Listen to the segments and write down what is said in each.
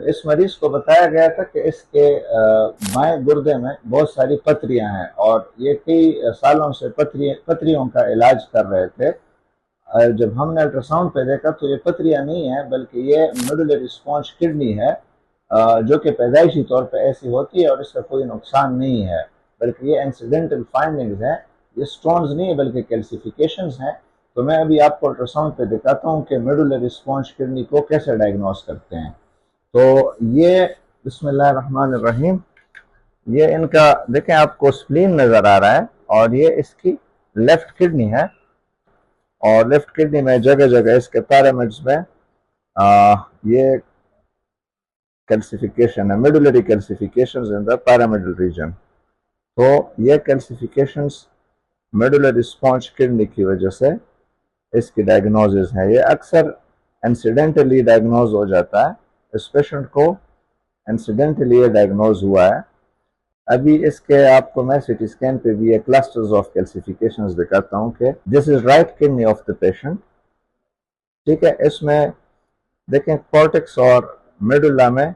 इस मरीज को बताया गया था कि इसके बाएं गुर्दे में बहुत सारी पथरियां हैं और ये कई सालों से पथरियों का इलाज कर रहे थे। जब हमने अल्ट्रासाउंड पे देखा तो ये पथरियां नहीं है, बल्कि ये मेडुलरी स्पॉन्ज किडनी है, जो कि पैदाइशी तौर पे ऐसी होती है और इसका कोई नुकसान नहीं है, बल्कि ये इंसिडेंटल फाइंडिंग्स हैं। ये स्टोन्स नहीं है बल्कि कैल्सिफिकेशंस हैं। तो मैं अभी आपको अल्ट्रासाउंड पे दिखाता हूँ कि मेडुलरी स्पॉन्ज किडनी को कैसे डायग्नोस करते हैं। तो ये बिस्मिल्लाहिर्रहमानिर्रहीम, ये इनका देखें, आपको स्प्लीन नजर आ रहा है और ये इसकी लेफ्ट किडनी है और लेफ्ट किडनी में जगह जगह इसके पैरामिड्स में ये कैल्सिफिकेशन है, medullary calcifications in the pyramidal region. तो ये कैल्सिफिकेशंस मेडुलरी स्पॉन्ज किडनी की वजह से इसकी डायग्नोसिस है। ये अक्सर इंसिडेंटली डायग्नोज हो जाता है। इस पेशेंट को इंसिडेंटली ये डायग्नोज हुआ है। अभी इसके आपको मैं सीटी स्कैन पे भी ये क्लस्टर्स ऑफ कैल्सिफिकेशंस दिखाता हूँ कि this is right kidney of the patient. ठीक है, इसमें देखें कॉर्टेक्स और मेडुला में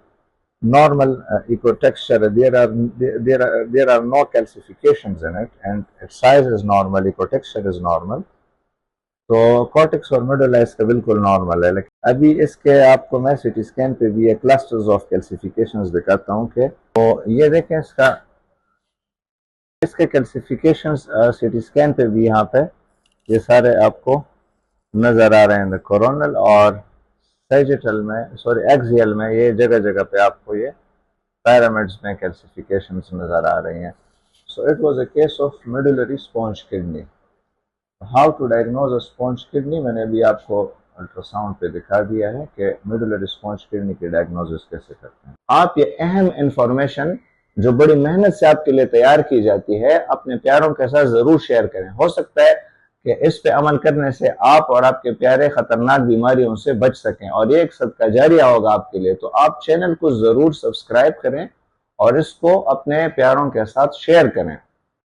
normal ecotexture, there are no calcifications in it and its size is normal, ecotexture is normal। तो कॉर्टेक्स और मेडुला इसका बिल्कुल नॉर्मल है। लेकिन अभी इसके आपको मैं सीटी स्कैन पे भी ये क्लस्टर्स ऑफ कैल्सिफिकेशंस दिखाता हूँ कि तो ये देखें इसके कैल्सिफिकेशंस सीटी स्कैन पे भी यहाँ पे ये सारे आपको नजर आ रहे हैं। कोरोनल और सैजिटल में, सॉरी एक्सियल में, ये जगह जगह पे आपको ये पैरामिड्स में कैल्सिफिकेशंस नजर आ रही हैं। So it was a case of medullary sponge kidney. How to diagnose a sponge kidney मैंने अभी आपको अल्ट्रासाउंड पे दिखा दिया है कि मेडुलरी स्पॉन्ज किडनी की डायग्नोसिस कैसे करते हैं। आप ये अहम इंफॉर्मेशन जो बड़ी मेहनत से आपके लिए तैयार की जाती है अपने प्यारों के साथ जरूर शेयर करें। हो सकता है कि इस पे अमल करने से आप और आपके प्यारे खतरनाक बीमारियों से बच सकें और ये एक सदका जारिया होगा आपके लिए। तो आप चैनल को जरूर सब्सक्राइब करें और इसको अपने प्यारों के साथ शेयर करें।